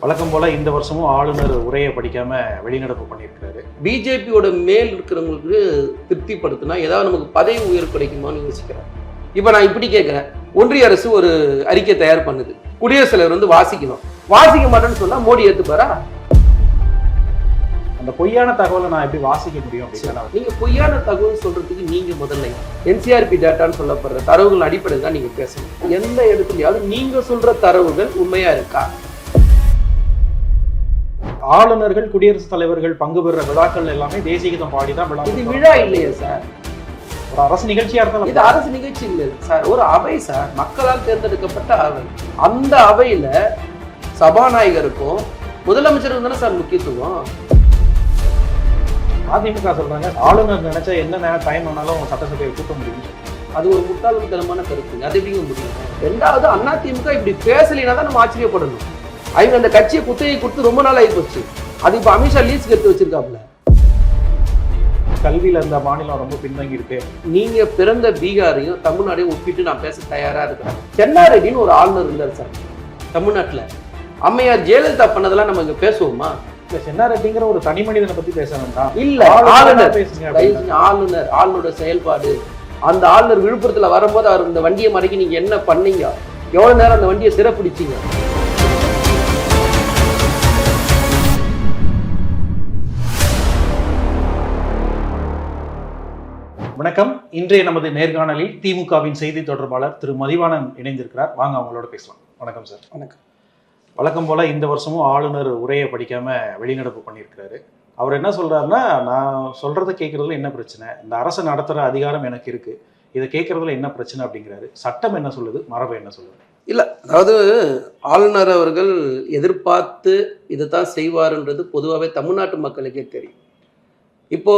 வழக்கம் போல இந்த வருஷமும் ஆளுநர் உரையை படிக்காம வெளிநடப்பு பண்ணியிருக்கிறாரு. பிஜேபியோட மேல் இருக்கிறவங்களுக்கு திருப்திப்படுத்தினா ஏதாவது நமக்கு பதவி உயர்வு கிடைக்குமான்னு யோசிக்கிறேன். இப்போ நான் இப்படி கேட்குறேன், ஒன்றிய அரசு ஒரு அறிக்கை தயார் பண்ணுது, குடியரசுத் தலைவர் வந்து வாசிக்கணும், வாசிக்க மாட்டேன்னு சொன்னா மோடி ஏற்றுப்பாரா? அந்த பொய்யான தகவலை நான் எப்படி வாசிக்க முடியும் அப்படின்னா, நீங்க பொய்யான தகவல் சொல்றதுக்கு நீங்க முதல்ல என்சிஆர்பி டேட்டான்னு சொல்லப்படுற தரவுகள் அடிப்படையில் தான் நீங்க பேசணும். எந்த இடத்துலயாவது நீங்க சொல்ற தரவுகள் உண்மையா இருக்கா? ஆளுநர்கள் குடியரசுத் தலைவர்கள் பங்கு பெறுற விழாக்கள் எல்லாமே தேசிய கீதம் பாடிதான் விழா. இது விழா இல்லையா சார்? ஒரு அரசு நிகழ்ச்சியா இருந்தாலும் இது அரசு நிகழ்ச்சி இல்லை சார், ஒரு அவை சார், மக்களால் தேர்ந்தெடுக்கப்பட்ட அவை. அந்த அவையில சபாநாயகருக்கும் முதலமைச்சருக்கும் தானே சார் முக்கியத்துவம். அதிமுக சொல்றாங்க ஆளுநர் நினைச்சா என்ன டைம் ஆனாலும் சட்டசபையை கூட்ட முடியும். அது ஒரு முட்டாள்தனமான கருத்து. அது எப்படிங்க முடியும்? ரெண்டாவது, அதிமுக இப்படி பேசலைன்னா தான் நம்ம ஆச்சரியப்படணும். அவங்க அந்த கட்சியை குத்தகை கொடுத்து ரொம்ப நாள் ஆகி போச்சு. அது இப்போ அமித்ஷா லீஸ்க்கு எடுத்து வச்சிருக்காப்ல. கல்வியில இந்த மாநிலம் ரொம்ப பின்தங்கி இருக்கு. நீங்க பிறந்த பீகாரையும் தமிழ்நாடையும் ஒப்பிட்டு நான் பேச தயாரா இருக்கிறேன். சென்னா ரெட்டின்னு ஒரு ஆளுநர் இருந்தார் சார் தமிழ்நாட்டுல. அம்மையார் ஜெயலலிதா பண்ணதெல்லாம் நம்ம இங்க பேசுவோமா? சென்னா ரெட்டிங்கிற ஒரு தனி மனிதனை பத்தி பேச வேண்டாம். இல்ல, ஆளுநர் பேசுங்க. ஆளுநரோட செயல்பாடு. அந்த ஆளுநர் விழுப்புரத்துல வரும்போது அவர் இந்த வண்டியை மடக்கி நீங்க என்ன பண்ணீங்க, எவ்வளவு நேரம் அந்த வண்டியை சிறப்பிடிச்சீங்க? வணக்கம். இன்றைய நமது நேர்காணலில் திமுகவின் செய்தி தொடர்பாளர் திரு மதிவாணன் இணைந்திருக்கிறார். வாங்க அவங்களோட பேசலாம். வணக்கம் சார். வணக்கம். வழக்கம் போல இந்த வருஷமும் ஆளுநர் உரையை படிக்காம வெளிநடப்பு பண்ணியிருக்கிறாரு. அவர் என்ன சொல்றாருன்னா, நான் சொல்றதை கேட்கறதுல என்ன பிரச்சனை, இந்த அரசை நடத்துற அதிகாரம் எனக்கு இருக்கு, இதை கேட்கறதுல என்ன பிரச்சனை அப்படிங்கிறாரு. சட்டம் என்ன சொல்லுது, மரபு என்ன சொல்லுது? இல்லை, அதாவது ஆளுநர் அவர்கள் எதிர்பார்த்து இதைத்தான் செய்வாருன்றது பொதுவாகவே தமிழ்நாட்டு மக்களுக்கே தெரியும். இப்போ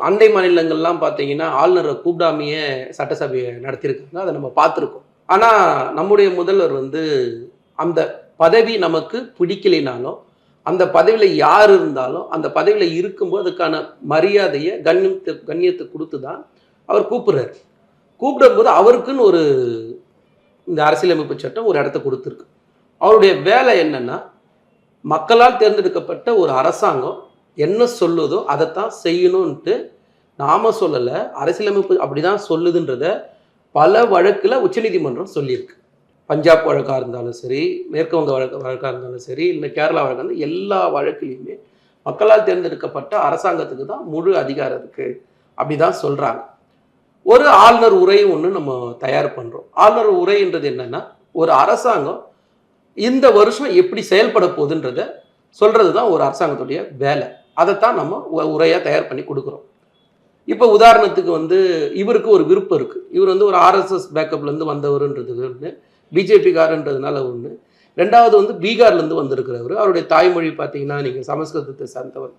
அண்டை மாநிலங்கள்லாம் பார்த்தீங்கன்னா ஆளுநரை கூப்பிடாமையே சட்டசபையை நடத்தியிருக்காங்க, அதை நம்ம பார்த்துருக்கோம். ஆனால் நம்முடைய முதல்வர் வந்து அந்த பதவி நமக்கு பிடிக்கலைனாலும், அந்த பதவியில் யார் இருந்தாலும் அந்த பதவியில் இருக்கும்போது அதுக்கான மரியாதையை கண்ணியத்தை கொடுத்து தான் அவர் கூப்பிடுறாரு. கூப்பிடும்போது அவருக்குன்னு ஒரு இந்த அரசியலமைப்பு சட்டம் ஒரு இடத்த கொடுத்துருக்கு. அவருடைய வேலை என்னன்னா, மக்களால் தேர்ந்தெடுக்கப்பட்ட ஒரு அரசாங்கம் என்ன சொல்லுதோ அதைத்தான் செய்யணும்ன்ட்டு நாம சொல்லலை, அரசியலமைப்பு அப்படிதான் சொல்லுதுன்றத பல வழக்கில் உச்சநீதிமன்றம் சொல்லியிருக்கு. பஞ்சாப் வழக்காக இருந்தாலும் சரி, மேற்கு வங்க வழக்காக இருந்தாலும் சரி, இல்லை கேரளா வழக்காக இருந்தாலும் எல்லா வழக்கிலையுமே மக்களால் தேர்ந்தெடுக்கப்பட்ட அரசாங்கத்துக்கு தான் முழு அதிகாரம் இருக்குது அப்படிதான் சொல்கிறாங்க. ஒரு ஆளுநர் உரை ஒன்று நம்ம தயார் பண்ணுறோம். ஆளுநர் உரைன்றது என்னன்னா, ஒரு அரசாங்கம் இந்த வருஷம் எப்படி செயல்பட போகுதுன்றத சொல்கிறது தான் ஒரு அரசாங்கத்துடைய வேலை. அதைத்தான் நம்ம உரையாக தயார் பண்ணி கொடுக்குறோம். இப்போ உதாரணத்துக்கு வந்து இவருக்கு ஒரு விருப்பம் இருக்குது. இவர் வந்து ஒரு ஆர்எஸ்எஸ் பேக்கப்லேருந்து வந்தவருன்றது ஒன்று, பிஜேபிக்காரன்றதுனால ஒன்று. ரெண்டாவது வந்து பீகார்லேருந்து வந்திருக்கிறவர், அவருடைய தாய்மொழி பார்த்தீங்கன்னா நீங்கள் சமஸ்கிருதத்தை சார்ந்தவர்.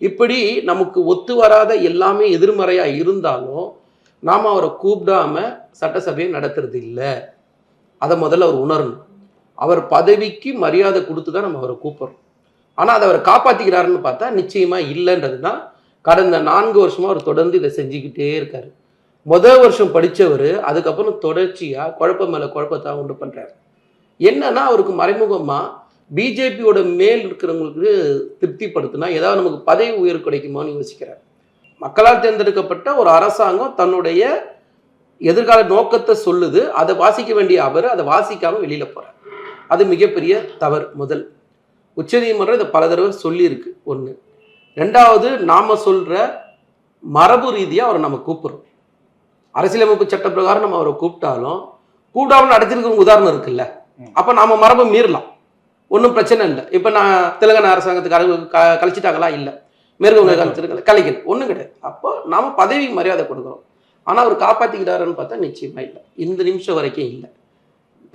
இப்படி நமக்கு ஒத்து வராத எல்லாமே எதிர்மறையாக இருந்தாலும் நாம் அவரை கூப்பிடாம சட்டசபையை நடத்துறது இல்லை. அதை முதல்ல அவர் உணரணும். அவர் பதவிக்கு மரியாதை கொடுத்து தான் நம்ம அவரை கூப்பிட்றோம். ஆனால் அதை அவர் காப்பாற்றிக்கிறாருன்னு பார்த்தா நிச்சயமாக இல்லைன்றது தான் கடந்த 4 வருஷமாக அவர் தொடர்ந்து இதை செஞ்சுக்கிட்டே இருக்காரு. முதல் வருஷம் படித்தவர் அதுக்கப்புறம் தொடர்ச்சியாக குழப்பம் மேலே குழப்பத்தான் உண்டு பண்ணுறாரு. என்னன்னா, அவருக்கு மறைமுகமாக பிஜேபியோட மேல் இருக்கிறவங்களுக்கு திருப்திப்படுத்தினா ஏதாவது நமக்கு பதவி உயர்வு கிடைக்குமான்னு யோசிக்கிறார். மக்களால் தேர்ந்தெடுக்கப்பட்ட ஒரு அரசாங்கம் தன்னுடைய எதிர்கால நோக்கத்தை சொல்லுது, அதை வாசிக்க வேண்டிய அவர் அதை வாசிக்காமல் வெளியில் போகிறார். அது மிகப்பெரிய தவறு. முதல் உச்சநீதிமன்றம் இதை பல தடவை சொல்லியிருக்கு. ஒன்று. ரெண்டாவது, நாம் சொல்கிற மரபு ரீதியாக அவரை நம்ம கூப்பிட்றோம். அரசியலமைப்பு சட்ட பிரகாரம் நம்ம அவரை கூப்பிடாமல் நடத்திருக்கிற உதாரணம் இருக்குல்ல, அப்போ நாம் மரபை மீறலாம், ஒன்றும் பிரச்சனை இல்லை. இப்போ நான் தெலுங்கானா அரசாங்கத்துக்கு கழிச்சிட்டாங்களா? இல்லை. மேற்கு வங்க கழிச்சிருக்கல, கலைக்கணும், ஒன்றும் கிடையாது. அப்போ நாம் பதவி மரியாதை கொடுக்குறோம். ஆனால் அவர் காப்பாற்றிக்கிட்டாருன்னு பார்த்தா நிச்சயமாக இல்லை. இந்த நிமிஷம் வரைக்கும் இல்லை.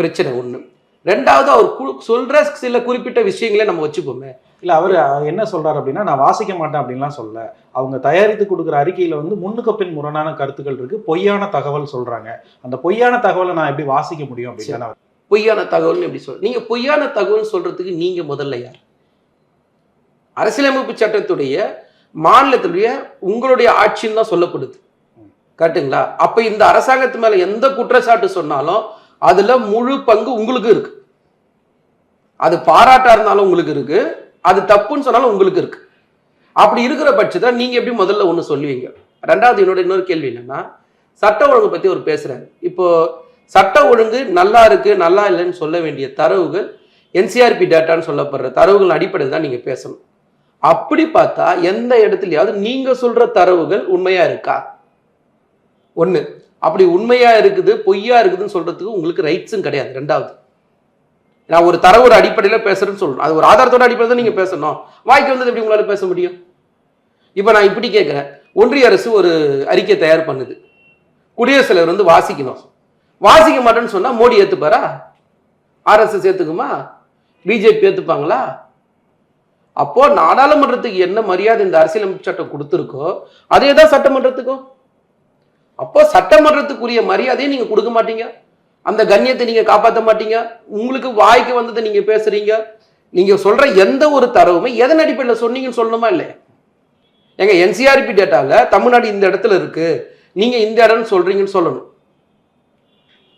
பிரச்சனை ஒன்று. ரெண்டாவது, அவர் சொல்ற சில குறிப்பிட்ட விஷயங்களே நம்ம வச்சுப்போமே. இல்லை, அவர் என்ன சொல்றாரு அப்படின்னா, நான் வாசிக்க மாட்டேன் அப்படின்லாம் சொல்ல, அவங்க தயாரித்து கொடுக்குற அறிக்கையில் வந்து முன்னுக்கு பின் முரணான கருத்துக்கள் இருக்கு, பொய்யான தகவல் சொல்றாங்க. அந்த பொய்யான தகவலை நான் எப்படி வாசிக்க முடியும் அப்படின்னா, பொய்யான தகவல்னு எப்படி சொல்ற? நீங்க பொய்யான தகவல் சொல்றதுக்கு நீங்க முதல்ல யார்? அரசியலமைப்பு சட்டத்துடைய மாநிலத்துடைய உங்களுடைய ஆட்சின்னு தான் சொல்லப்படுது, கரெக்டுங்களா? அப்ப இந்த அரசாங்கத்து மேல எந்த குற்றச்சாட்டு சொன்னாலும் அதுல முழு பங்கு உங்களுக்கு இருக்கு. அது பாராட்டா இருந்தாலும் உங்களுக்கு இருக்கு, அது தப்புன்னு சொன்னாலும் உங்களுக்கு இருக்கு. அப்படி இருக்கிற பட்சத்தில் நீங்க எப்படி முதல்ல ஒண்ணு சொல்லுவீங்க? ரெண்டாவது இன்னொரு கேள்வி என்னன்னா, சட்ட ஒழுங்கு பத்தி ஒரு பேசுறாரு. இப்போ சட்ட ஒழுங்கு நல்லா இருக்கு நல்லா இல்லைன்னு சொல்ல வேண்டிய தரவுகள் என்சிஆர்பி டேட்டான்னு சொல்லப்படுற தரவுகள் அடிப்படையில் தான் நீங்க பேசணும். அப்படி பார்த்தா எந்த இடத்துலயாவது நீங்க சொல்ற தரவுகள் உண்மையா இருக்கா? ஒண்ணு. அப்படி உண்மையா இருக்குது பொய்யா இருக்குதுன்னு சொல்றதுக்கு உங்களுக்கு ரைட்ஸும் கிடையாது. ரெண்டாவது, நான் ஒரு தரவு ஒரு அடிப்படையில பேசுறேன்னு சொல்லணும், அது ஒரு ஆதாரத்தோட அடிப்படையில் தான் நீங்க பேசணும். வாய்க்கு வந்தது எப்படி உங்களால பேச முடியும்? இப்ப நான் இப்படி கேட்கிறேன், ஒன்றிய அரசு ஒரு அறிக்கை தயார் பண்ணுது, குடியரசுத் தலைவர் வந்து வாசிக்கணும், வாசிக்க மாட்டேன்னு சொன்னா மோடி ஏத்துப்பாரா? ஆர்எஸ்எஸ் ஏத்துக்குமா? பிஜேபி ஏத்துப்பாங்களா? அப்போ நாடாளுமன்றத்துக்கு என்ன மரியாதை இந்த அரசியலமைப்பு சட்டம் கொடுத்துருக்கோ அதே தான் சட்டமன்றத்துக்கும். அப்போ சட்டமன்றத்துக்குரிய மரியாதையை நீங்க கொடுக்க மாட்டீங்க, அந்த கண்ணியத்தை நீங்க காப்பாற்ற மாட்டீங்க. உங்களுக்கு வாய்க்கு வந்ததை நீங்க பேசுறீங்க. நீங்க சொல்ற எந்த ஒரு தரவுமே எதன் அடிப்படையில் சொன்னீங்கன்னு சொல்லணுமா இல்லையா? எங்க என்சிஆர்பி டேட்டால தமிழ்நாடு இந்த இடத்துல இருக்கு, நீங்க இந்த இடம்னு சொல்றீங்கன்னு சொல்லணும்.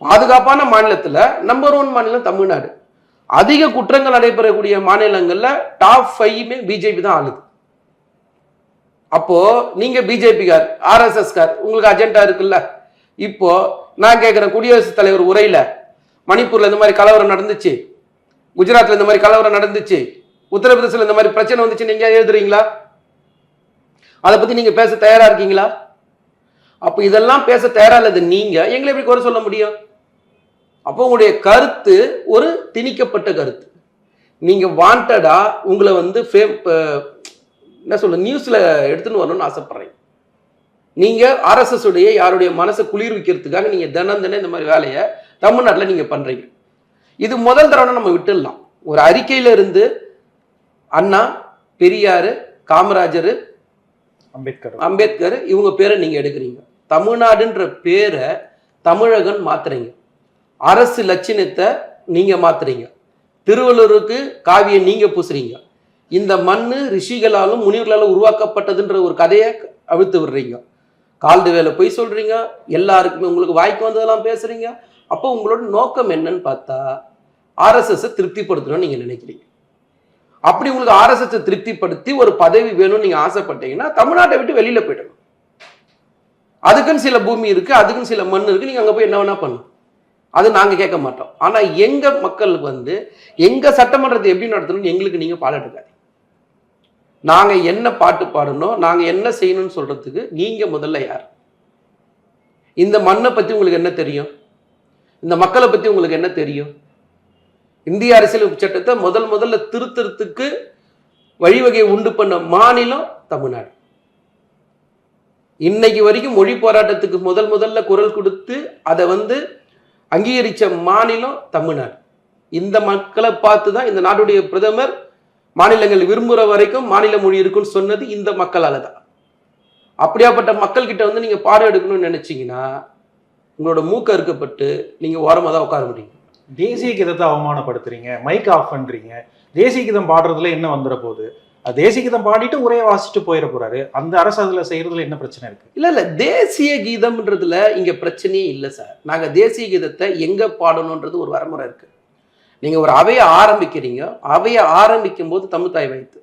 பாதுகாப்பான மாநிலத்துல நம்பர் 1 மாநிலம் தமிழ்நாடு. அதிக குற்றங்கள் நடைபெறக்கூடிய மாநிலங்கள்ல டாப் 5 பிஜேபி தான் ஆளுது. அப்போ நீங்க பிஜேபி கார், ஆர்எஸ்எஸ் கார், உங்களுக்கு அஜெண்டா இருக்குல்ல. இப்போ நான் கேட்கிறேன், குடியரசுத் தலைவர் உரையில மணிப்பூர்ல இந்த மாதிரி கலவரம் நடந்துச்சு, குஜராத்ல இந்த மாதிரி கலவரம் நடந்துச்சு, உத்தரப்பிரதேசல இந்த மாதிரி பிரச்சனை வந்துச்சு, நீங்க எழுதுறீங்களா? அதை பத்தி நீங்க பேச தயாரா இருக்கீங்களா? அப்ப இதெல்லாம் பேச தயாரா இல்லது நீங்க எங்களை எப்படி குறை சொல்ல முடியும்? அப்போ உங்களுடைய கருத்து ஒரு திணிக்கப்பட்ட கருத்து. நீங்க வாண்டடா உங்களை வந்து என்ன சொல்ல நியூஸ்ல எடுத்துன்னு வரணும்னு ஆசைப்படுறீங்க. நீங்க ஆர்எஸ்எஸ் உடைய யாருடைய மனசை குளிர்விக்கிறதுக்காக நீங்க தினம் இந்த மாதிரி வேலையை தமிழ்நாட்டில் நீங்க பண்றீங்க. இது முதல் தடவை நம்ம விட்டுடலாம். ஒரு அறிக்கையில இருந்து அண்ணா, பெரியாரு, காமராஜர், அம்பேத்கர் இவங்க பேரை நீங்க எடுக்கிறீங்க. தமிழ்நாடுன்ற பேரை தமிழகன் மாத்துறீங்க. அரசு லட்சணத்தை நீங்க மாத்துறீங்க. திருவள்ளூருக்கு காவியை நீங்க பூசுறீங்க. இந்த மண்ணு ரிஷிகளாலும் முனிவர்களாலும் உருவாக்கப்பட்டதுன்ற ஒரு கதையை அவிழ்த்து விடுறீங்க. கால்டுவேல போய் சொல்றீங்க, எல்லாருக்குமே உங்களுக்கு வாய்க்கு வந்ததெல்லாம் பேசுறீங்க. அப்போ உங்களோட நோக்கம் என்னன்னு பார்த்தா ஆர்எஸ்எஸ் திருப்திப்படுத்தணும்னு நீங்க நினைக்கிறீங்க. அப்படி உங்களுக்கு ஆர்எஸ்எஸ் திருப்திப்படுத்தி ஒரு பதவி வேணும்னு நீங்க ஆசைப்பட்டீங்கன்னா தமிழ்நாட்டை விட்டு வெளியில போயிடணும். அதுக்குன்னு சில பூமி இருக்கு, அதுக்குன்னு சில மண் இருக்கு, நீங்க அங்க போய் என்ன வேணா பண்ணணும். அது நாங்க கேட்க மாட்டோம். ஆனா எங்க மக்களுக்கு வந்து எங்க சட்டமன்றத்தை எப்படி நடத்தணும்னு எங்களுக்கு நீங்க பாராட்டுக்காது. நாங்க என்ன பாட்டு பாடணும், நாங்க என்ன செய்யணும்னு சொல்றதுக்கு நீங்க முதல்ல யார்? இந்த மண்ணை பத்தி உங்களுக்கு என்ன தெரியும்? இந்த மக்களை பத்தி உங்களுக்கு என்ன தெரியும்? இந்திய அரசியலமைப்பு சட்டத்தை முதல்ல திருத்தறதுக்கு வழிவகையை உண்டு பண்ண மாநிலம் தமிழ்நாடு. இன்னைக்கு வரைக்கும் மொழி போராட்டத்துக்கு முதல்ல குரல் கொடுத்து அதை வந்து அங்கீகரிச்ச மாநிலம் தமிழ்நாடு. இந்த மக்களை பார்த்து தான் இந்த நாட்டுடைய பிரதமர் மாநிலங்கள் விரும்புகிற வரைக்கும் மாநில மொழி இருக்குன்னு சொன்னது இந்த மக்களால தான். அப்படியாப்பட்ட மக்கள் கிட்ட வந்து நீங்க பாடம் எடுக்கணும்னு நினைச்சீங்கன்னா உங்களோட மூக்க அறுக்கப்பட்டு நீங்க ஓரமாக தான் உட்கார முடியும். தேசிய கீதத்தை அவமானப்படுத்துறீங்க, மைக் ஆஃப் பண்றீங்க. தேசிய கீதம் பாடுறதுல என்ன வந்துட போகுது? தேசிய கீதம் பாடிட்டு உரையை வாசிச்சுட்டு போயிட போறாரு. அந்த அரசு அதுல செய்யறதுல என்ன பிரச்சனை இருக்கு? இல்ல தேசிய கீதம்ன்றதுல இங்க பிரச்சனையே இல்லை சார். நாங்க தேசிய கீதத்தை எங்க பாடணும்ன்றது ஒரு வரமுறை இருக்கு. நீங்க ஒரு அவையை ஆரம்பிக்கிறீங்க, அவையை ஆரம்பிக்கும் போது தமிழ் தாய் வாழ்த்து.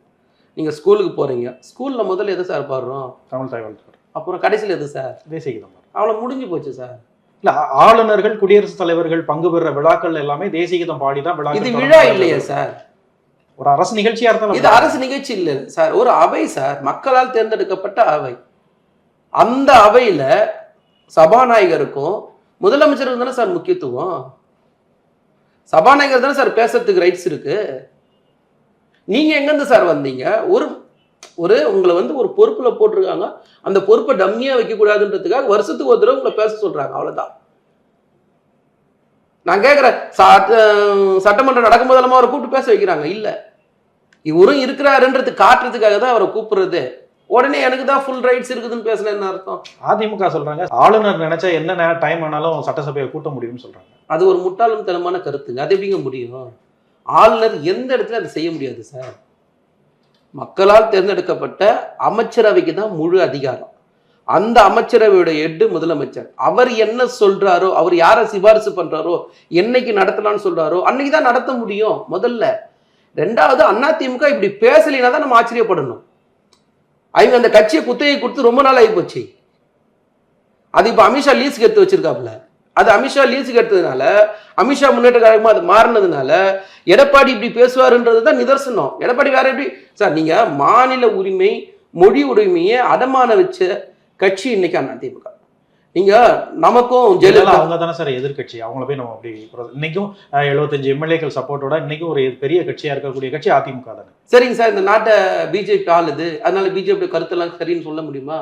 நீங்க ஸ்கூலுக்கு போறீங்க, ஸ்கூல்ல முதல்ல எது சார் பாடுறோம்? தமிழ் தாய் வாழ்த்து. அப்புறம் கடைசியில் எது சார்? தேசிய கீதம். அவ்வளவு முடிஞ்சு போச்சு சார். இல்ல, ஆளுநர்கள், குடியரசுத் தலைவர்கள் பங்கு பெற விழாக்கள் எல்லாமே தேசிய கீதம் பாடிதான் விழா. இது விழா இல்லையா சார்? ஒரு அரசு நிகழ்ச்சியா இருந்தாலும் இது அரசு நிகழ்ச்சி இல்லை சார், ஒரு அவை சார், மக்களால் தேர்ந்தெடுக்கப்பட்ட அவை. அந்த அவையில சபாநாயகருக்கும் முதலமைச்சருக்கும் தானே சார் முக்கியத்துவம். சபாநாயகர் தானே சார் பேசுறதுக்கு ரைட்ஸ் இருக்கு. நீங்க எங்கிருந்து சார் வந்தீங்க? ஒரு உங்களை வந்து ஒரு பொறுப்புல போட்டிருக்காங்க, அந்த பொறுப்பை டம்மியா வைக்க கூடாதுன்றதுக்காக வருஷத்துக்கு ஒரு தடவை உங்களை பேச சொல்றாங்க, அவ்வளவுதான். நான் கேட்கிறேன், சட்டமன்றம் நடக்கும்போதெல்லாம் அவரை கூப்பிட்டு பேச வைக்கிறாங்க? இல்ல, இவரும் இருக்கிறாருன்றது காட்டுறதுக்காக தான் அவரை கூப்பிடுறது. உடனே எனக்கு தான் ஃபுல் ரைட்ஸ் இருக்குதுன்னு பேசுன என்ன அர்த்தம்? அதிமுக சொல்றாங்க ஆளுநர் நினைச்சா என்ன டைம் ஆனாலும் சட்டசபையை கூட்ட முடியும்னு சொல்றாங்க. அது ஒரு முட்டாளும் தனமான கருத்துங்க. அது எப்படிங்க முடியும்? ஆளுநர் எந்த இடத்துல அதை செய்ய முடியாது சார். மக்களால் தேர்ந்தெடுக்கப்பட்ட அமைச்சரவைக்கு தான் முழு அதிகாரம். அந்த அமைச்சரவையோட ஹெட் முதலமைச்சர். அவர் என்ன சொல்றாரோ, அவர் யாரை சிபாரிசு பண்றாரோ, என்னைக்கு நடத்தலாம்னு சொல்றாரோ அன்னைக்கு தான் நடத்த முடியும் முதல்ல. ரெண்டாவது, அதிமுக இப்படி பேசலைன்னா தான் நம்ம ஆச்சரியப்படணும். அவங்க அந்த கட்சியை குத்தகை கொடுத்து ரொம்ப நாள் ஆகி போச்சு. அது இப்ப அமித்ஷா லீஸுக்கு எடுத்து வச்சிருக்காப்புல. அது அமித்ஷா லீஸுக்கு எடுத்ததுனால, அமித்ஷா முன்னேற்ற கழகமா அது மாறினதுனால எடப்பாடி இப்படி பேசுவாருன்றதுதான் நிதர்சனம். எடப்பாடி வேற எப்படி சார், நீங்க மாநில உரிமை, மொழி உரிமையை அடமான வச்ச கட்சி இன்னைக்கு அதிமுக. நீங்க நமக்கும் ஜெயலலிதா அவங்க தானே சார் எதிர்கட்சி. அவங்கள போய் நம்ம அப்படி இன்னைக்கும் 75 எம்எல்ஏக்கள் சப்போர்ட்டோட இன்னைக்கும் ஒரு பெரிய கட்சியா இருக்கக்கூடிய கட்சி அதிமுக தானே. சரிங்க சார், இந்த நாட்டை பிஜேபி ஆளுது, அதனால பிஜேபி கருத்தெல்லாம் சரின்னு சொல்ல முடியுமா?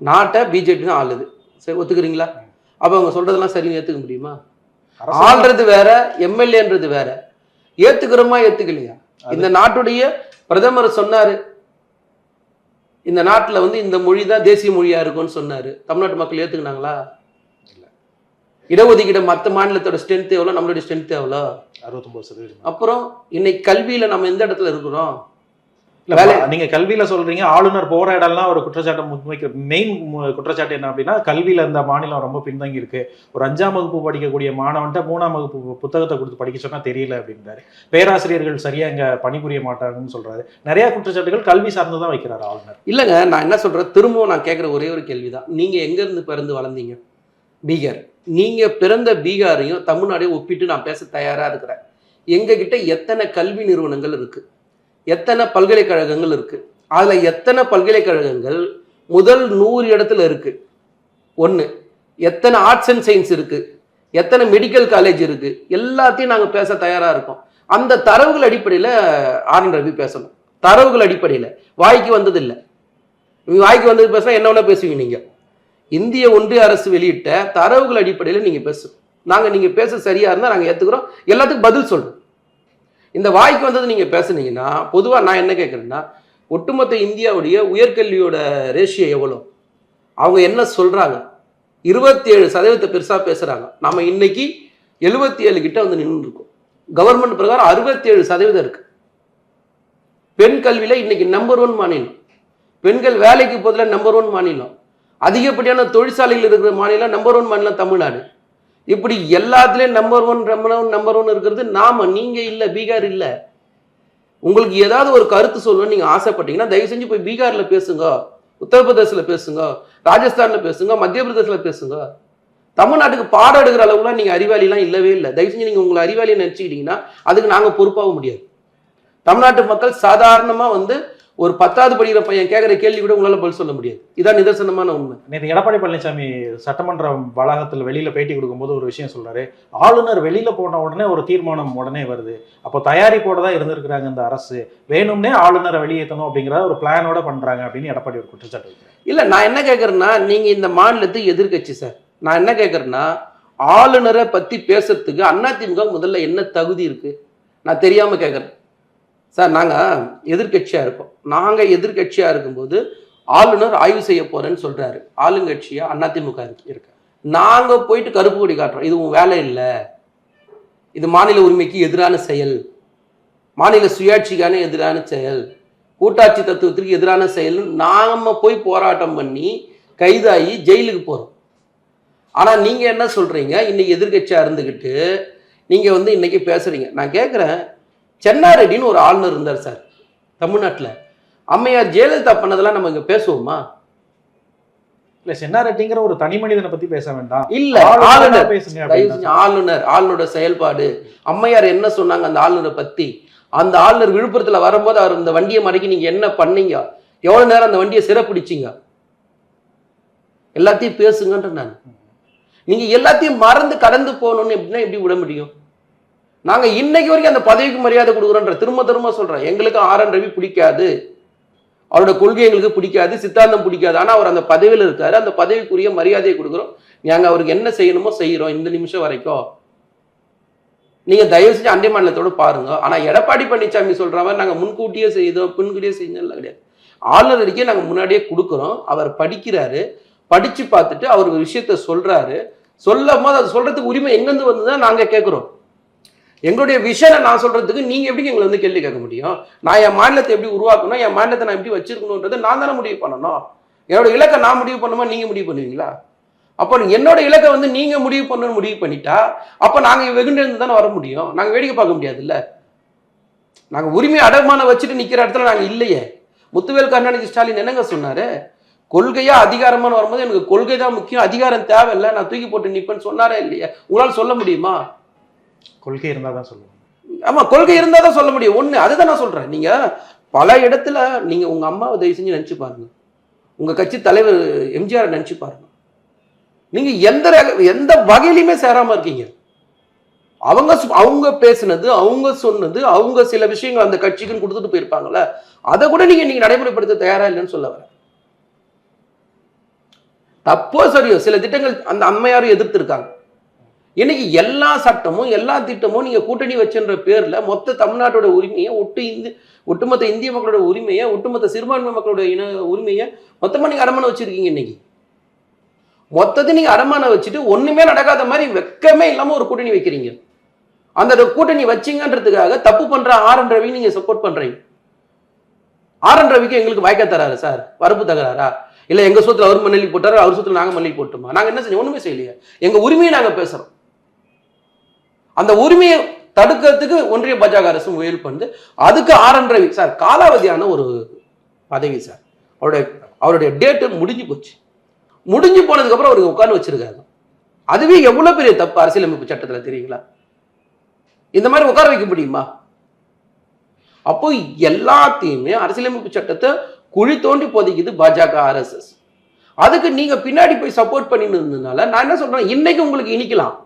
நாட்டை பிஜேபி தான் ஆளுது, சரி ஒத்துக்கிறீங்களா? அப்ப அவங்க சொல்றதெல்லாம் சரின்னு ஏத்துக்க முடியுமா? ஆள்றது வேற, எம்எல்ஏன்றது வேற. ஏத்துக்கிறோமா ஏத்துக்கலையா? இந்த நாட்டுடைய பிரதமர் சொன்னாரு, இந்த நாட்டுல இந்த மொழி தான் தேசிய மொழியா இருக்கும்னு சொன்னாரு. தமிழ்நாட்டு மக்கள் ஏத்துக்கினாங்களா? இல்ல. இடஒதுக்கீடு மற்ற மாநிலத்தோட ஸ்ட்ரென்த் எவ்வளோ, நம்மளுடைய ஸ்ட்ரென்த் எவ்வளோ? 69%. அப்புறம் இன்னைக்கு கல்வியில நம்ம எந்த இடத்துல இருக்கிறோம்? நீங்க கல்வியில சொல்றீங்க, ஆளுநர் போற இடம்லாம் ஒரு குற்றச்சாட்டை முன்வைக்கிற மெயின் குற்றச்சாட்டு என்ன அப்படின்னா, கல்வியில இந்த மாநிலம் ரொம்ப பின்தங்கி இருக்கு. ஒரு 5ஆம் வகுப்பு படிக்கக்கூடிய மாணவன்ட்ட 3ஆம் வகுப்பு புத்தகத்தை கொடுத்து படிக்க சொன்னா தெரியல அப்படின்றாரு. பேராசிரியர்கள் சரியா இங்க பணிபுரிய மாட்டாங்கன்னு சொல்றாரு. நிறைய குற்றச்சாட்டுகள் கல்வி சார்ந்துதான் வைக்கிறாரு ஆளுநர். இல்லைங்க, நான் என்ன சொல்றேன், திரும்பவும் நான் கேட்கிற ஒரே ஒரு கேள்விதான். நீங்க எங்க இருந்து பிறந்து வளர்ந்தீங்க? பீகார். நீங்க பிறந்த பீகாரையும் தமிழ்நாடையும் ஒப்பிட்டு நான் பேச தயாரா இருக்கிறேன். எங்க கிட்ட எத்தனை கல்வி நிறுவனங்கள் இருக்கு, எத்தனை பல்கலைக்கழகங்கள் இருக்கு, அதுல எத்தனை பல்கலைக்கழகங்கள் முதல் 100 இடத்துல இருக்கு, ஒண்ணு. எத்தனை ஆர்ட்ஸ் அண்ட் சயின்ஸ் இருக்கு, எத்தனை மெடிக்கல் காலேஜ் இருக்கு, எல்லாத்தையும் நாங்க பேச தயாரா இருக்கோம். அந்த தரவுகள் அடிப்படையில ஆர்.என். ரவி பேசணும். தரவுகள் அடிப்படையில வாய்க்கு வந்தது இல்லை. வாய்க்கு வந்தது பேச என்ன வேணா பேசுவீங்க. நீங்க இந்திய ஒன்றிய அரசு வெளியிட்ட தரவுகள் அடிப்படையில நீங்க பேசணும். நீங்க பேச சரியா இருந்தா நாங்க ஏத்துக்கிறோம், எல்லாத்துக்கும் பதில் சொல்றோம். இந்த வாய்க்கு வந்தது நீங்க பேசுனீங்கன்னா, பொதுவா நான் என்ன கேட்கறேன்னா, ஒட்டுமொத்த இந்தியாவுடைய உயர்கல்வியோட ரேஷியோ எவ்வளோ, அவங்க என்ன சொல்றாங்க? 27% பெருசா பேசுறாங்க. நம்ம இன்னைக்கு 77 கிட்ட நின்று இருக்கோம். கவர்மெண்ட் பிரகாரம் 67% இருக்கு. பெண் கல்வியில இன்னைக்கு நம்பர் 1 மாநிலம். பெண்கள் வேலைக்கு போதில் நம்பர் 1 மாநிலம். அதிகப்படியான தொழிற்சாலையில் இருக்கிற மாநிலம் நம்பர் 1 மாநிலம் தமிழ்நாடு. இப்படி எல்லாத்துலயும் நம்பர் 1 இருக்கிறது நாம, நீங்க இல்ல, பீகார் இல்ல. உங்களுக்கு ஏதாவது ஒரு கருத்து சொல்லணும்னு நீங்க ஆசைப்பட்டீங்கன்னா தயவு செஞ்சு போய் பீகார்ல பேசுங்க, உத்தரப்பிரதேசல பேசுங்க, ராஜஸ்தான்ல பேசுங்க, மத்திய பிரதேசல பேசுங்க. தமிழ்நாட்டுக்கு பாடம் எடுக்கிற அளவுலாம் நீங்க அறிவாளிலாம் இல்லவே இல்லை. தயவு செஞ்சு நீங்க உங்களை அறிவாளியை நினைச்சுக்கிட்டீங்கன்னா அதுக்கு நாங்க பொறுப்பாக முடியாது. தமிழ்நாட்டு மக்கள் சாதாரணமா ஒரு 10வது படிக்கிற பையன் கேட்கிற கேள்வி கூட உங்களால பதில் சொல்ல முடியாது. இதான் நிதர்சனமான உண்மை. நேற்று எடப்பாடி பழனிசாமி சட்டமன்ற வளாகத்தில் வெளியில பேட்டி கொடுக்கும்போது ஒரு விஷயம் சொல்றாரு, ஆளுநர் வெளியில போன உடனே ஒரு தீர்மானம் உடனே வருது, அப்போ தயாரிப்போட தான் இருந்திருக்கிறாங்க இந்த அரசு, வேணும்னே ஆளுநரை வெளியேற்றணும் அப்படிங்கிற ஒரு பிளானோட பண்றாங்க அப்படின்னு எடப்பாடி ஒரு குற்றச்சாட்டு வைக்கிறார். இல்ல, நான் என்ன கேட்கறேன்னா, நீங்க இந்த மாநிலத்துக்கு எதிர்கட்சி சார். நான் என்ன கேட்கறேன்னா, ஆளுநரை பத்தி பேசுறதுக்கு அதிமுக முதல்ல என்ன தகுதி இருக்கு? நான் தெரியாம கேட்கறேன் சார். நாங்க எதிர்கட்சியா இருக்கோம். நாங்க எதிர்கட்சியா இருக்கும்போது ஆளுநர் ஆய்வு செய்ய போறேன்னு சொல்றாரு. ஆளுங்கட்சியா அதிமுக இருக்கு. நாங்க போயிட்டு கருப்பு கொடி காட்டுறோம், இது உன் வேலை இல்லை, இது மாநில உரிமைக்கு எதிரான செயல், மாநில சுயாட்சிக்கான எதிரான செயல், கூட்டாட்சி தத்துவத்திற்கு எதிரான செயல். நாம போய் போராட்டம் பண்ணி கைதாகி ஜெயிலுக்கு போறோம். ஆனா நீங்க என்ன சொல்றீங்க, இன்னைக்கு எதிர்கட்சியா இருந்துகிட்டு நீங்க இன்னைக்கு பேசுறீங்க. நான் கேட்கிறேன், சென்னாரெட்டின்னு ஒரு ஆளுநர் இருந்தார் சார் தமிழ்நாட்டில். அம்மையார் ஜெயலலிதா பண்ணதெல்லாம் நம்ம இங்க பேசுவோமா? இல்ல, சென்னாரெட்டிங்கிற ஒரு தனி மனிதனை பத்தி பேச வேண்டாம். இல்ல, ஆளுநர் பேசுங்க. ஆளுநரோட செயல்பாடு, அம்மையார் என்ன சொன்னாங்க அந்த ஆளுநரை பத்தி. அந்த ஆளுநர் விழுப்புரத்துல வரும்போது அவர் இந்த வண்டியை மடக்கி நீங்க என்ன பண்ணீங்க, எவ்வளவு நேரம் அந்த வண்டியை சிறப்பிடிச்சிங்க, எல்லாத்தையும் பேசுங்கன்ற. நான் நீங்க எல்லாத்தையும் மறந்து கடந்து போகணும்னு எப்படின்னா எப்படி விட முடியும்? நாங்க இன்னைக்கு வரைக்கும் அந்த பதவிக்கு மரியாதை கொடுக்குறோன்ற திரும்ப சொல்றேன். எங்களுக்கு ஆர்.என். ரவி பிடிக்காது, அவரோட கொள்கை எங்களுக்கு பிடிக்காது, சித்தாந்தம் பிடிக்காது. ஆனா அவர் அந்த பதவியில் இருக்காரு, அந்த பதவிக்குரிய மரியாதையை கொடுக்குறோம். நாங்க அவருக்கு என்ன செய்யணுமோ செய்யறோம் இந்த நிமிஷம் வரைக்கும். நீங்க தயவு செஞ்சு அண்டை மாநிலத்தோட பாருங்க. ஆனா எடப்பாடி பழனிசாமி சொல்ற மாதிரி நாங்க முன்கூட்டியே செய்தோம் பின்கூட்டியே செய்யணும் கிடையாது. ஆளுநர் அறிக்கையை நாங்க முன்னாடியே கொடுக்குறோம். அவர் படிக்கிறாரு, படிச்சு பார்த்துட்டு அவர் ஒரு விஷயத்த சொல்றாரு. சொல்லும் போது அது சொல்றதுக்கு உரிமை எங்கிருந்து வந்ததுதான் நாங்க கேட்கிறோம். எங்களுடைய விஷனை நான் சொல்றதுக்கு நீங்க எப்படி எங்களை கேள்வி கேட்க முடியும்? நான் என் மாநிலத்தை எப்படி உருவாக்கணும், என் மாநிலத்தை நான் எப்படி வச்சிருக்கணும்ன்றதை நான் தானே முடிவு பண்ணணும். என்னோட இலக்கை நான் முடிவு பண்ணுமா, நீங்க முடிவு பண்ணுவீங்களா? அப்போ என்னோட இலக்கை வந்து நீங்க முடிவு பண்ணணும்னு முடிவு பண்ணிட்டா அப்ப நாங்க வெகுண்டிருந்து தானே வர முடியும், நாங்க வேடிக்கை பார்க்க முடியாது இல்ல. நாங்க உரிமை அடமான வச்சுட்டு நிக்கிற இடத்துல நாங்க இல்லையே. முத்துவேல் கருணாநிதி ஸ்டாலின் என்னங்க சொன்னாரு, கொள்கையா அதிகாரமான வரும்போது எனக்கு கொள்கை தான் முக்கியம், அதிகாரம் தேவையில்லை, நான் தூக்கி போட்டு நிப்பேன்னு சொன்னாரே இல்லையா? உங்களால சொல்ல முடியுமா? கொள்கை இருந்தா தான் சொல்லுவாங்க. ஆமா, கொள்கை இருந்தா தான் சொல்ல முடியும். ஒண்ணு அதுதான் நான் சொல்றேன். நீங்க பல இடத்துல நீங்க உங்க அம்மாவை தயவு செஞ்சு நினைச்சு பாருங்க, உங்க கட்சி தலைவர் எம்ஜிஆர் நினைச்சு பாருங்க. நீங்க எந்த வகையிலுமே சேராம இருக்கீங்க. அவங்க பேசினது, அவங்க சொன்னது, அவங்க சில விஷயங்கள் அந்த கட்சிக்குன்னு கொடுத்துட்டு போயிருப்பாங்கல்ல, அதை கூட நீங்க நடைமுறைப்படுத்த தயாரா இல்லைன்னு சொல்ல வர. தப்போ சரியோ சில திட்டங்கள் அந்த அம்மையாரும் எதிர்த்து இருக்காங்க. இன்னைக்கு எல்லா சட்டமும் எல்லா திட்டமும் நீங்க கூட்டணி வச்சுன்ற பேர்ல மொத்த தமிழ்நாட்டோட உரிமையை, ஒட்டுமொத்த இந்திய மக்களோட உரிமையை, ஒட்டுமொத்த சிறுபான்மை மக்களோட உரிமையை மொத்தமா நீங்க அடமான வச்சிருக்கீங்க. இன்னைக்கு மொத்தத்தை நீங்க அடமான வச்சுட்டு ஒண்ணுமே நடக்காத மாதிரி வெக்கமே இல்லாம ஒரு கூட்டணி வைக்கிறீங்க. அந்த கூட்டணி வச்சிங்கன்றதுக்காக தப்பு பண்ற ஆர்.என். ரவி நீங்க சப்போர்ட் பண்றீங்க. ஆர்.என். ரவிக்கு எங்களுக்கு வாய்க்கா தராரு சார், வரப்பு தகராறா? இல்ல எங்க சொத்துல அவர் மண்ணலி போட்டாரு, அவர் சொத்துல நாங்க மண்ணலி போட்டுமா? நாங்க என்ன செஞ்சோம்? ஒண்ணுமே செய்யலையே. எங்க உரிமையை நாங்க பேசுறோம். அந்த உரிமையை தடுக்கிறதுக்கு ஒன்றிய பாஜக அரசு முயல் பண்ணுது. அதுக்கு ஆர்.என். ரவி சார் காலாவதியான ஒரு பதவி சார். அவருடைய டேட்டு முடிஞ்சு போச்சு. முடிஞ்சு போனதுக்கு அப்புறம் அவருக்கு உட்கார்ந்து வச்சிருக்காங்க. அதுவே எவ்வளவு பெரிய தப்பு அரசியலமைப்பு சட்டத்துல தெரியுங்களா? இந்த மாதிரி உட்கார வைக்க முடியுமா? அப்போ எல்லாத்தையுமே அரசியலமைப்பு சட்டத்தை குழி தோண்டி போதிக்குது பாஜக RSS. அதுக்கு நீங்க பின்னாடி போய் சப்போர்ட் பண்ணிட்டு இருந்ததுனால நான் என்ன சொல்றேன், இன்னைக்கு உங்களுக்கு இனிக்கலாம்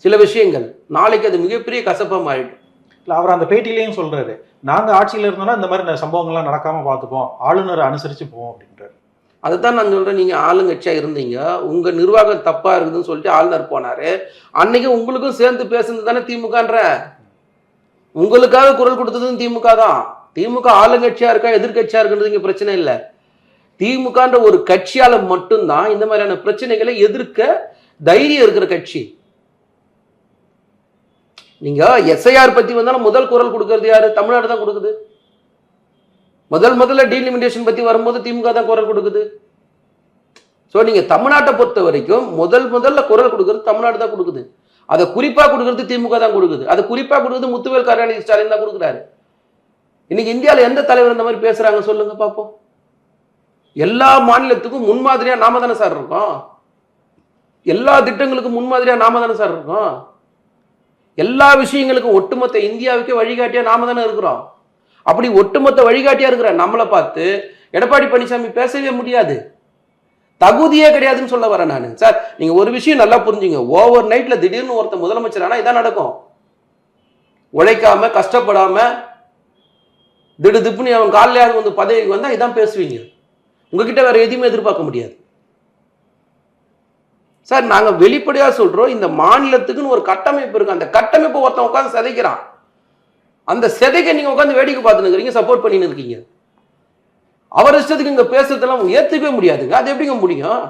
சில விஷயங்கள், நாளைக்கு அது மிகப்பெரிய கசப்பா மாறிடும். இல்லை, அவர் அந்த பேட்டியிலையும் சொல்றாரு, நாங்க ஆட்சியில் இருந்தோம்னா இந்த மாதிரி சம்பவங்கள்லாம் நடக்காம பார்த்துப்போம், ஆளுநரை அனுசரிச்சு போவோம் அப்படின்றாரு. அதுதான் நான் சொல்றேன், நீங்க ஆளுங்கட்சியா இருந்தீங்க, உங்க நிர்வாகம் தப்பா இருக்குதுன்னு சொல்லிட்டு ஆளுநர் போனாரு. அன்னைக்கு உங்களுக்கும் சேர்ந்து பேசுனது தானே திமுகன்ற. உங்களுக்காக குரல் கொடுத்ததும் திமுக தான். திமுக ஆளுங்கட்சியா இருக்கா எதிர்கட்சியா இருக்குன்றது இங்க பிரச்சனை இல்லை. திமுகன்ற ஒரு கட்சியால மட்டும்தான் இந்த மாதிரியான பிரச்சனைகளை எதிர்க்க தைரியம் இருக்கிற கட்சி. நீங்க எஸ்ஐஆர் பத்தி வந்தாலும் முதல் குரல் கொடுக்கறது யாரு? தமிழ்நாடு தான் கொடுக்குது. முதல்ல டீலிமிட்டேஷன் பத்தி வரும்போது திமுக தான் குரல் கொடுக்குது. சோ நீங்க தமிழ்நாட்டை பொறுத்த வரைக்கும் முதல்ல குரல் கொடுக்கறது தமிழ்நாடு தான் கொடுக்குது. அதை குறிப்பா கொடுக்கறது திமுக தான் கொடுக்குது. அதை குறிப்பா கொடுக்குறது முத்துவேல் கருணாநிதி ஸ்டாலின் தான் கொடுக்குறாரு. இன்னைக்கு இந்தியாவில் எந்த தலைவர் இந்த மாதிரி பேசுறாங்க சொல்லுங்க பாப்போம். எல்லா மாநிலத்துக்கும் முன்மாதிரியா நாம தானே சார் இருக்கோம். எல்லா திட்டங்களுக்கும் முன்மாதிரியா நாம தானே சார் இருக்கோம். எல்லா விஷயங்களுக்கும் ஒட்டுமொத்த இந்தியாவுக்கே வழிகாட்டியா நாம தானே இருக்கிறோம். அப்படி ஒட்டுமொத்த வழிகாட்டியா இருக்கிற நம்மளை பார்த்து எடப்பாடி பழனிசாமி பேசவே முடியாது, தகுதியே கிடையாதுன்னு சொல்ல வரேன் நான். சார் நீங்க ஒரு விஷயம் நல்லா புரிஞ்சுங்க, ஓவர் நைட்ல திடீர்னு ஒருத்த முதலமைச்சர் ஆனா இதான் நடக்கும். உழைக்காம கஷ்டப்படாம திடுதிப்புன்னு அவன் காலையாவது வந்து பதவிக்கு வந்தா இதான் பேசுவீங்க. உங்ககிட்ட வேற எதுவுமே எதிர்பார்க்க முடியாது சார். நாங்க வெளிப்படையா சொல்றோம், இந்த மாநிலத்துக்குன்னு ஒரு கட்டமைப்பு இருக்கு. அந்த கட்டமைப்பு ஒருத்தன் உட்காந்து சிதைக்கிறான். அந்த சிதைக்க நீங்க உட்காந்து வேடிக்கை பார்த்துன்னு இருக்கீங்க, சப்போர்ட் பண்ணின்னு இருக்கீங்க. அவர் இஷ்டத்துக்கு இங்க பேசுறதெல்லாம் ஏத்துக்கவே முடியாதுங்க. அது எப்படிங்க முடியும்?